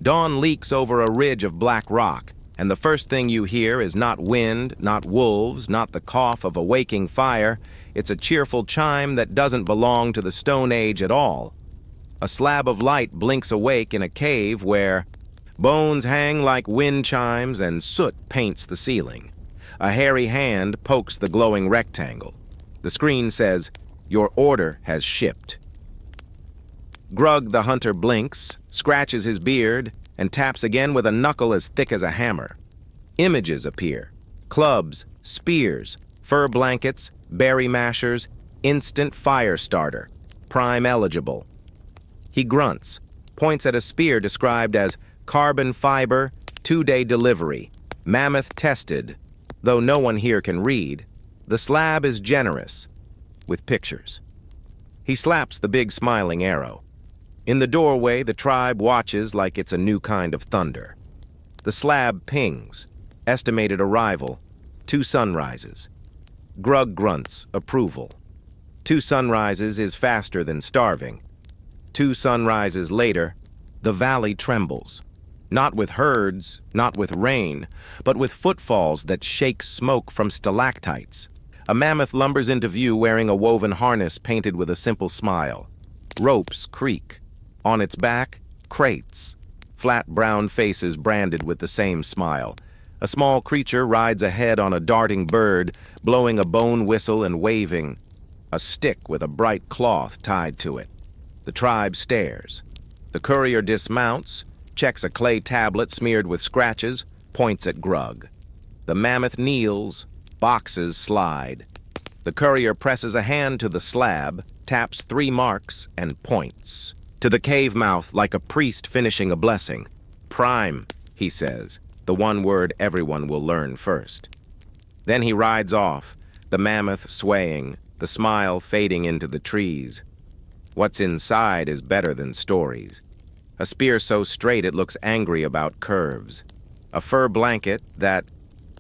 Dawn leaks over a ridge of black rock, and the first thing you hear is not wind, not wolves, not the cough of a waking fire. It's a cheerful chime that doesn't belong to the Stone Age at all. A slab of light blinks awake in a cave where bones hang like wind chimes and soot paints the ceiling. A hairy hand pokes the glowing rectangle. The screen says, "Your order has shipped." Grug the hunter blinks, scratches his beard, and taps again with a knuckle as thick as a hammer. Images appear. Clubs, spears, fur blankets, berry mashers, instant fire starter, prime eligible. He grunts, points at a spear described as carbon fiber, 2-day delivery, mammoth tested. Though no one here can read, the slab is generous, with pictures. He slaps the big smiling arrow. In the doorway, the tribe watches like it's a new kind of thunder. The slab pings. Estimated arrival, 2 sunrises. Grug grunts, approval. 2 sunrises is faster than starving. 2 sunrises later, the valley trembles. Not with herds, not with rain, but with footfalls that shake smoke from stalactites. A mammoth lumbers into view wearing a woven harness painted with a simple smile. Ropes creak. On its back, crates. Flat brown faces branded with the same smile. A small creature rides ahead on a darting bird, blowing a bone whistle and waving a stick with a bright cloth tied to it. The tribe stares. The courier dismounts, checks a clay tablet smeared with scratches, points at Grug. The mammoth kneels, boxes slide. The courier presses a hand to the slab, taps 3 marks, and points. To the cave mouth like a priest finishing a blessing. Prime, he says, the one word everyone will learn first. Then he rides off, the mammoth swaying, the smile fading into the trees. What's inside is better than stories. A spear so straight it looks angry about curves. A fur blanket that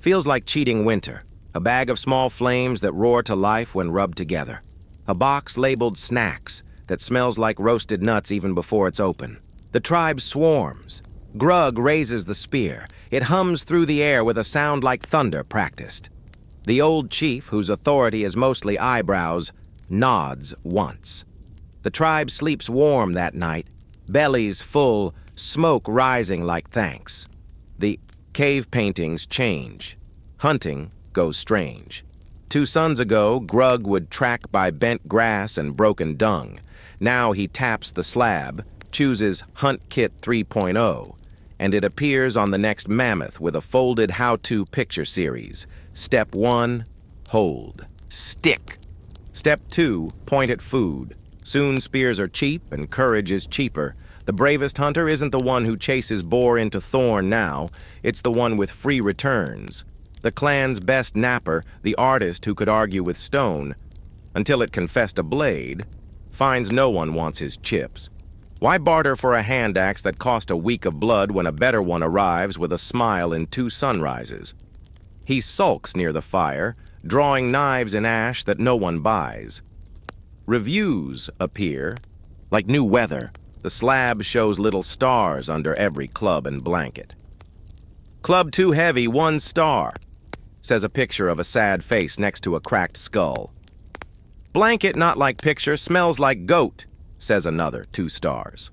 feels like cheating winter. A bag of small flames that roar to life when rubbed together. A box labeled snacks that smells like roasted nuts even before it's open. The tribe swarms. Grug raises the spear. It hums through the air with a sound like thunder practiced. The old chief, whose authority is mostly eyebrows, nods once. The tribe sleeps warm that night, bellies full, smoke rising like thanks. The cave paintings change. Hunting goes strange. 2 suns ago, Grug would track by bent grass and broken dung. Now he taps the slab, chooses Hunt Kit 3.0, and it appears on the next mammoth with a folded how-to picture series. Step 1, hold. Stick. Step 2, point at food. Soon spears are cheap and courage is cheaper. The bravest hunter isn't the one who chases boar into thorn now. It's the one with free returns. The clan's best napper, the artist who could argue with stone, until it confessed a blade, finds no one wants his chips. Why barter for a hand axe that cost a week of blood when a better one arrives with a smile in 2 sunrises? He sulks near the fire, drawing knives in ash that no one buys. Reviews appear. Like new weather, the slab shows little stars under every club and blanket. Club too heavy, 1 star, says a picture of a sad face next to a cracked skull. Blanket not like picture, smells like goat, says another, 2 stars.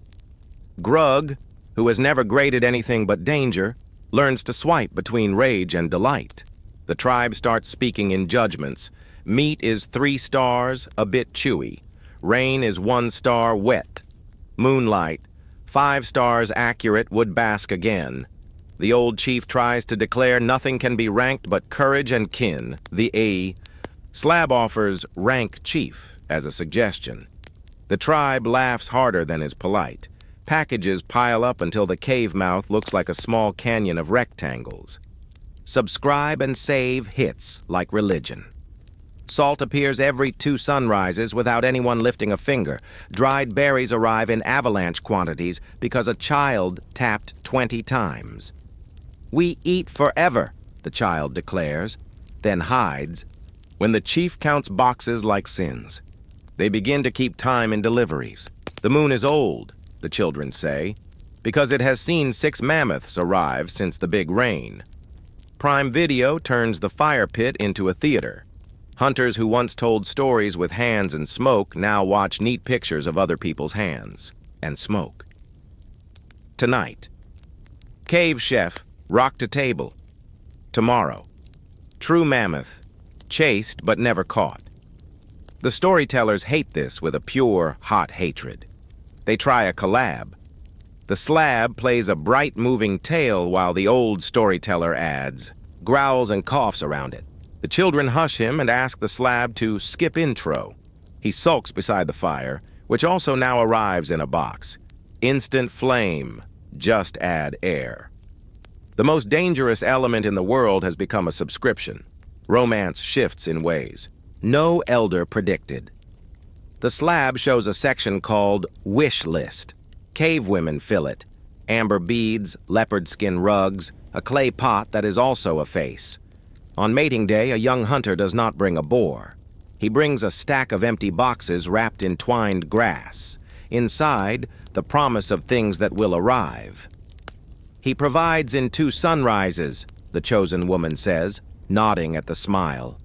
Grug, who has never graded anything but danger, learns to swipe between rage and delight. The tribe starts speaking in judgments. Meat is 3 stars, a bit chewy. Rain is 1 star, wet. Moonlight, 5 stars, accurate, would bask again. The old chief tries to declare nothing can be ranked but courage and kin, the A. Slab offers rank chief as a suggestion. The tribe laughs harder than is polite. Packages pile up until the cave mouth looks like a small canyon of rectangles. Subscribe and save hits like religion. Salt appears every 2 sunrises without anyone lifting a finger. Dried berries arrive in avalanche quantities because a child tapped 20 times. We eat forever, the child declares, then hides. When the chief counts boxes like sins, they begin to keep time in deliveries. The moon is old, the children say. Because it has seen 6 mammoths arrive since the big rain. Prime Video turns the fire pit into a theater. Hunters who once told stories with hands and smoke now watch neat pictures of other people's hands and smoke. Tonight, Cave Chef rocked a table. Tomorrow, True Mammoth, chased but never caught. The storytellers hate this with a pure, hot hatred. They try a collab. The slab plays a bright, moving tale while the old storyteller adds, growls and coughs around it. The children hush him and ask the slab to skip intro. He sulks beside the fire, which also now arrives in a box. Instant flame, just add air. The most dangerous element in the world has become a subscription. Romance shifts in ways no elder predicted. The slab shows a section called Wish List. Cavewomen fill it. Amber beads, leopard skin rugs, a clay pot that is also a face. On mating day, a young hunter does not bring a boar. He brings a stack of empty boxes wrapped in twined grass. Inside, the promise of things that will arrive. He provides in 2 sunrises, the chosen woman says, nodding at the smile.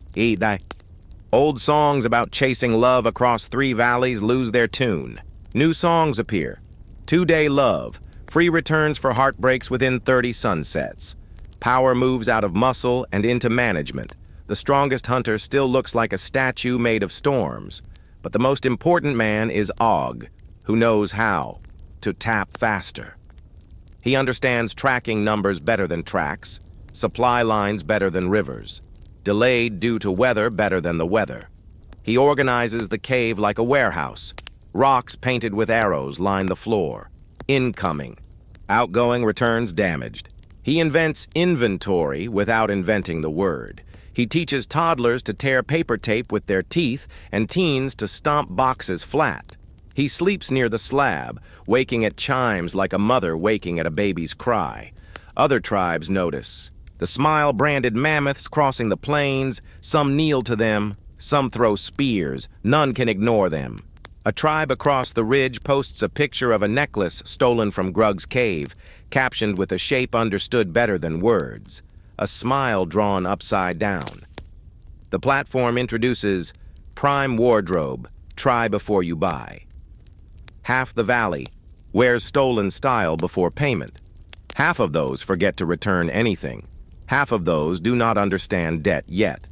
Old songs about chasing love across 3 valleys lose their tune. New songs appear. 2-day love, free returns for heartbreaks within 30 sunsets. Power moves out of muscle and into management. The strongest hunter still looks like a statue made of storms. But the most important man is Og, who knows how to tap faster. He understands tracking numbers better than tracks, supply lines better than rivers, delayed due to weather better than the weather. He organizes the cave like a warehouse. Rocks painted with arrows line the floor. Incoming. Outgoing returns damaged. He invents inventory without inventing the word. He teaches toddlers to tear paper tape with their teeth and teens to stomp boxes flat. He sleeps near the slab, waking at chimes like a mother waking at a baby's cry. Other tribes notice. The smile-branded mammoths crossing the plains, some kneel to them, some throw spears, none can ignore them. A tribe across the ridge posts a picture of a necklace stolen from Grug's cave, captioned with a shape understood better than words, a smile drawn upside down. The platform introduces Prime Wardrobe, try before you buy. Half the valley wears stolen style before payment. Half of those forget to return anything. Half of those do not understand debt yet.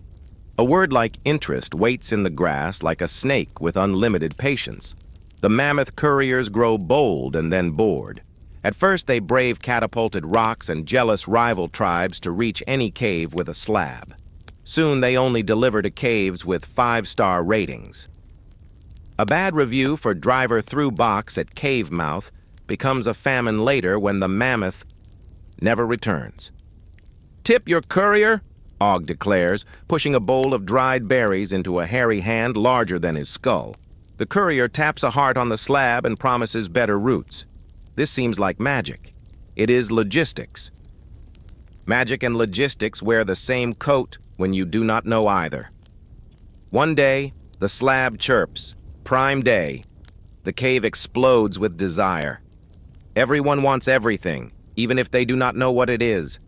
A word like interest waits in the grass like a snake with unlimited patience. The mammoth couriers grow bold and then bored. At first they brave catapulted rocks and jealous rival tribes to reach any cave with a slab. Soon they only deliver to caves with 5-star ratings. A bad review for driver-through box at cave mouth becomes a famine later when the mammoth never returns. Tip your courier, Og declares, pushing a bowl of dried berries into a hairy hand larger than his skull. The courier taps a heart on the slab and promises better routes. This seems like magic. It is logistics. Magic and logistics wear the same coat when you do not know either. One day, the slab chirps. Prime day. The cave explodes with desire. Everyone wants everything, even if they do not know what it is.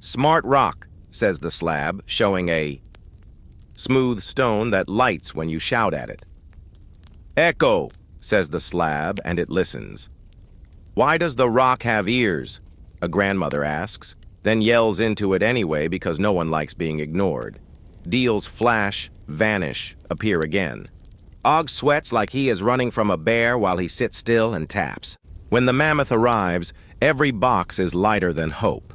Smart rock, says the slab, showing a smooth stone that lights when you shout at it. Echo, says the slab, and it listens. Why does the rock have ears? A grandmother asks, then yells into it anyway because no one likes being ignored. Deals flash, vanish, appear again. Og sweats like he is running from a bear while he sits still and taps. When the mammoth arrives, every box is lighter than hope.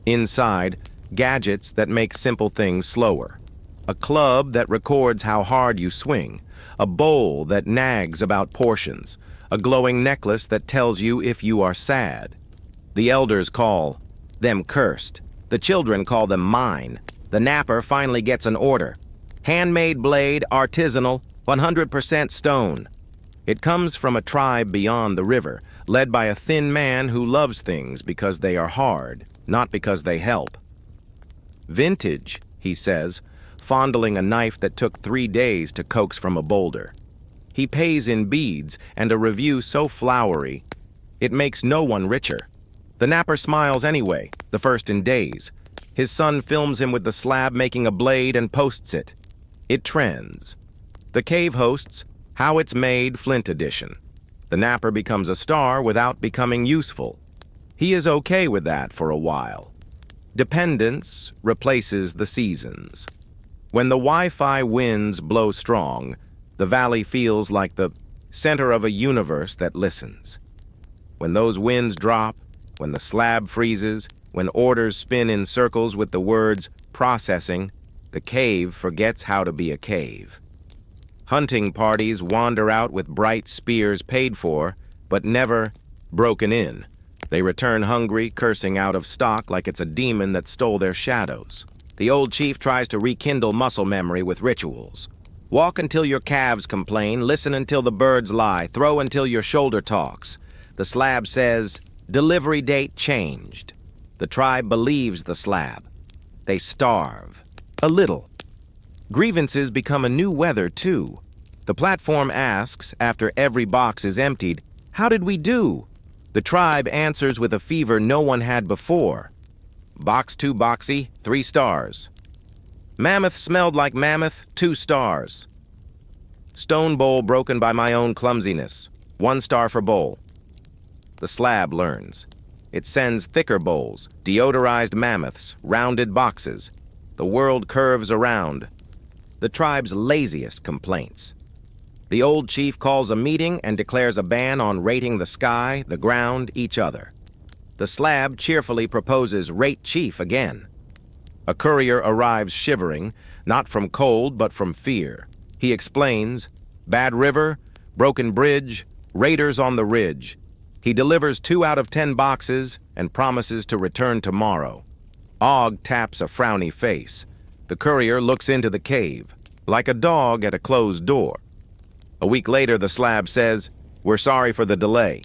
Inside, gadgets that make simple things slower. A club that records how hard you swing. A bowl that nags about portions. A glowing necklace that tells you if you are sad. The elders call them cursed. The children call them mine. The napper finally gets an order. Handmade blade, artisanal, 100% stone. It comes from a tribe beyond the river, led by a thin man who loves things because they are hard, not because they help. Vintage, he says, fondling a knife that took 3 days to coax from a boulder. He pays in beads and a review so flowery, It makes no one richer. The napper smiles anyway, the first in days. His son films him with the slab making a blade and posts it. It trends. The cave hosts How It's Made Flint Edition. The napper becomes a star without becoming useful. He is okay with that for a while. Dependence replaces the seasons. When the Wi-Fi winds blow strong, the valley feels like the center of a universe that listens. When those winds drop, when the slab freezes, when orders spin in circles with the words processing, the cave forgets how to be a cave. Hunting parties wander out with bright spears paid for, but never broken in. They return hungry, cursing out of stock like it's a demon that stole their shadows. The old chief tries to rekindle muscle memory with rituals. Walk until your calves complain, listen until the birds lie, throw until your shoulder talks. The slab says, delivery date changed. The tribe believes the slab. They starve. A little. Grievances become a new weather, too. The platform asks, after every box is emptied, how did we do? The tribe answers with a fever no one had before. Box too boxy, 3 stars. Mammoth smelled like mammoth, 2 stars. Stone bowl broken by my own clumsiness, 1 star for bowl. The slab learns. It sends thicker bowls, deodorized mammoths, rounded boxes. The world curves around. The tribe's laziest complaints. The old chief calls a meeting and declares a ban on rating the sky, the ground, each other. The slab cheerfully proposes rate chief again. A courier arrives shivering, not from cold but from fear. He explains, bad river, broken bridge, raiders on the ridge. He delivers 2 out of 10 boxes and promises to return tomorrow. Og taps a frowny face. The courier looks into the cave, like a dog at a closed door. A week later, the slab says, we're sorry for the delay.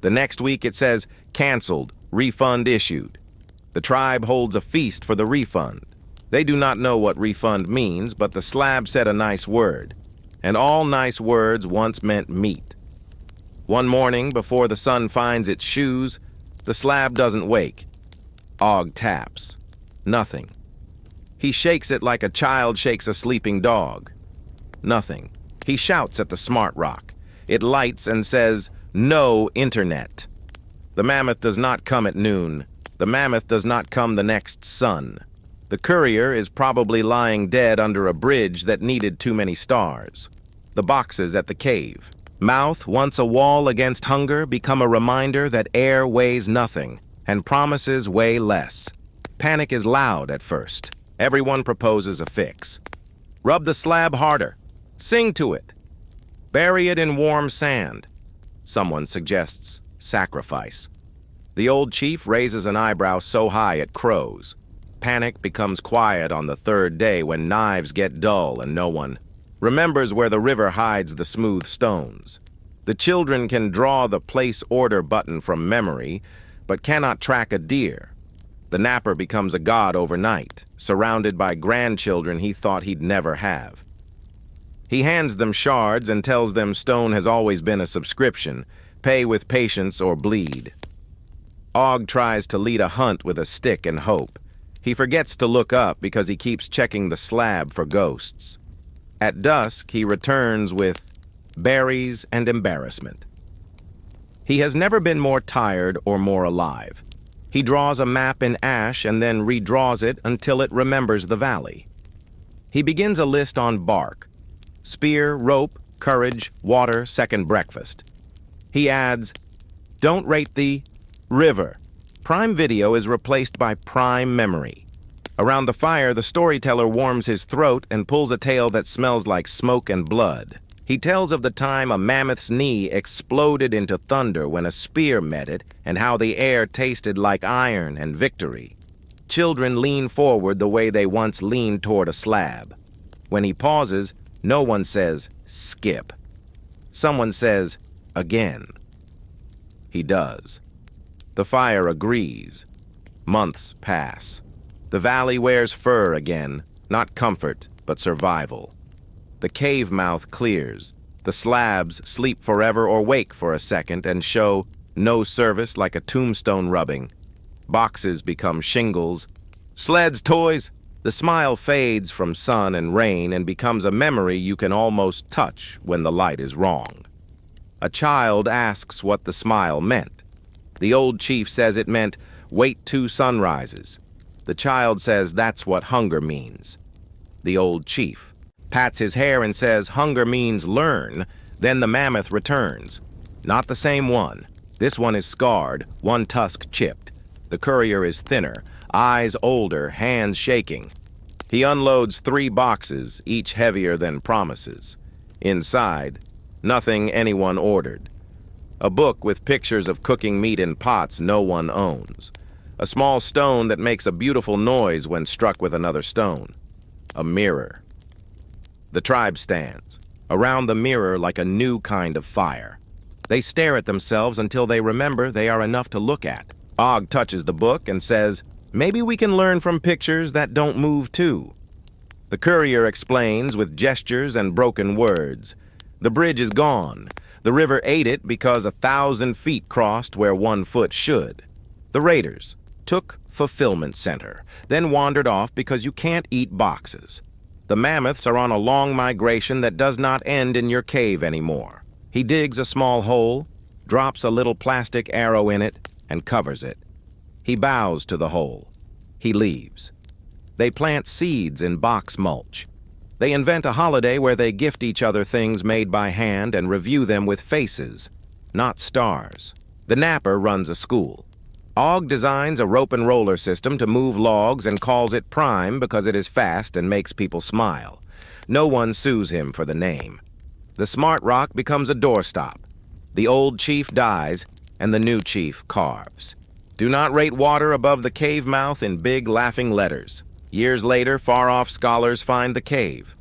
The next week it says, canceled, refund issued. The tribe holds a feast for the refund. They do not know what refund means, but the slab said a nice word. And all nice words once meant meat. One morning, before the sun finds its shoes, the slab doesn't wake. Og taps. Nothing. He shakes it like a child shakes a sleeping dog. Nothing. He shouts at the smart rock. It lights and says, no internet. The mammoth does not come at noon. The mammoth does not come the next sun. The courier is probably lying dead under a bridge that needed too many stars. The boxes at the cave. Mouth, once a wall against hunger, become a reminder that air weighs nothing, and promises weigh less. Panic is loud at first. Everyone proposes a fix. Rub the slab harder. Sing to it. Bury it in warm sand. Someone suggests sacrifice. The old chief raises an eyebrow so high it crows. Panic becomes quiet on the 3rd day when knives get dull and no one remembers where the river hides the smooth stones. The children can draw the place order button from memory, but cannot track a deer. The napper becomes a god overnight, surrounded by grandchildren he thought he'd never have. He hands them shards and tells them stone has always been a subscription, pay with patience or bleed. Og tries to lead a hunt with a stick and hope. He forgets to look up because he keeps checking the slab for ghosts. At dusk, he returns with berries and embarrassment. He has never been more tired or more alive. He draws a map in ash and then redraws it until it remembers the valley. He begins a list on bark. Spear, rope, courage, water, second breakfast. He adds, don't rate the river. Prime Video is replaced by Prime Memory. Around the fire, the storyteller warms his throat and pulls a tale that smells like smoke and blood. He tells of the time a mammoth's knee exploded into thunder when a spear met it and how the air tasted like iron and victory. Children lean forward the way they once leaned toward a slab. When he pauses, no one says, skip. Someone says, again. He does. The fire agrees. Months pass. The valley wears fur again, not comfort, but survival. The cave mouth clears. The slabs sleep forever or wake for a second and show No service like a tombstone rubbing. Boxes become shingles. Sleds, toys. The smile fades from sun and rain and becomes a memory you can almost touch when the light is wrong. A child asks what the smile meant. The old chief says it meant, wait 2 sunrises. The child says that's what hunger means. The old chief pats his hair and says hunger means learn. Then the mammoth returns. Not the same one. This one is scarred, one tusk chipped. The courier is thinner, eyes older, hands shaking. He unloads 3 boxes, each heavier than promises. Inside, nothing anyone ordered. A book with pictures of cooking meat in pots no one owns. A small stone that makes a beautiful noise when struck with another stone. A mirror. The tribe stands, around the mirror like a new kind of fire. They stare at themselves until they remember they are enough to look at. Og touches the book and says, maybe we can learn from pictures that don't move too. The courier explains with gestures and broken words. The bridge is gone. The river ate it because 1,000 feet crossed where 1 foot should. The raiders took fulfillment center, then wandered off because you can't eat boxes. The mammoths are on a long migration that does not end in your cave anymore. He digs a small hole, drops a little plastic arrow in it, and covers it. He bows to the hole. He leaves. They plant seeds in box mulch. They invent a holiday where they gift each other things made by hand and review them with faces, not stars. The napper runs a school. Og designs a rope and roller system to move logs and calls it Prime because it is fast and makes people smile. No one sues him for the name. The smart rock becomes a doorstop. The old chief dies, and the new chief carves. Do not rate water above the cave mouth in big laughing letters. Years later, far-off scholars find the cave.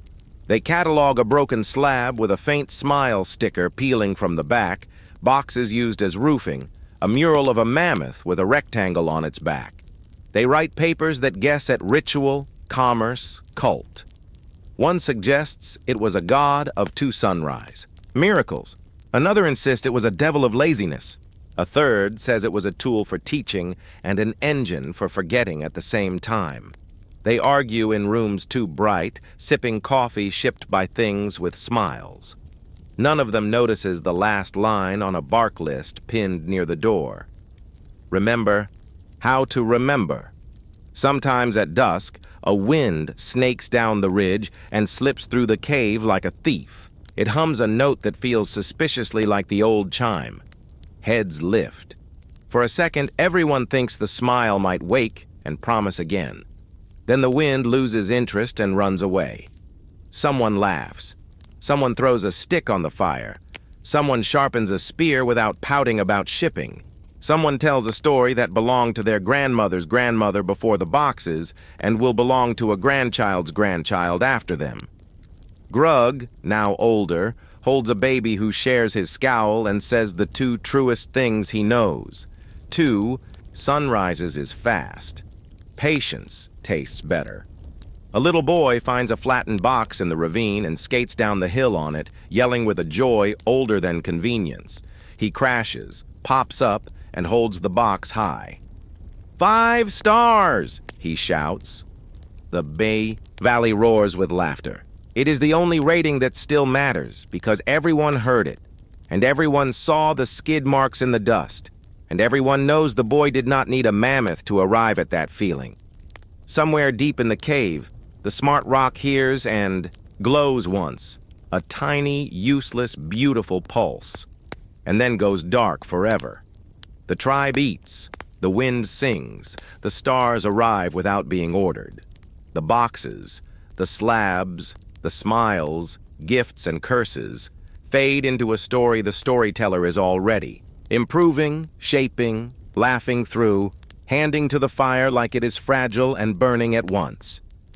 They catalog a broken slab with a faint smile sticker peeling from the back, boxes used as roofing, a mural of a mammoth with a rectangle on its back. They write papers that guess at ritual, commerce, cult. One suggests it was a god of 2 sunrise. Miracles. Another insists it was a devil of laziness. A third says it was a tool for teaching and an engine for forgetting at the same time. They argue in rooms too bright, sipping coffee shipped by things with smiles. None of them notices the last line on a bark list pinned near the door. Remember how to remember. Sometimes at dusk, a wind snakes down the ridge and slips through the cave like a thief. It hums a note that feels suspiciously like the old chime. Heads lift. For a second, everyone thinks the smile might wake and promise again. Then the wind loses interest and runs away. Someone laughs. Someone throws a stick on the fire. Someone sharpens a spear without pouting about shipping. Someone tells a story that belonged to their grandmother's grandmother before the boxes and will belong to a grandchild's grandchild after them. Grug, now older, holds a baby who shares his scowl and says the 2 truest things he knows. 2, sunrises is fast. Patience tastes better. A little boy finds a flattened box in the ravine and skates down the hill on it, yelling with a joy older than convenience. He crashes, pops up, and holds the box high. 5 stars, he shouts. The Bay Valley roars with laughter. It is the only rating that still matters because everyone heard it, and everyone saw the skid marks in the dust, and everyone knows the boy did not need a mammoth to arrive at that feeling. Somewhere deep in the cave, the smart rock hears and glows once, a tiny, useless, beautiful pulse, and then goes dark forever. The tribe eats, the wind sings, the stars arrive without being ordered. The boxes, the slabs, the smiles, gifts, and curses fade into a story the storyteller is already, improving, shaping, laughing through, handing to the fire like it is fragile and burning at once.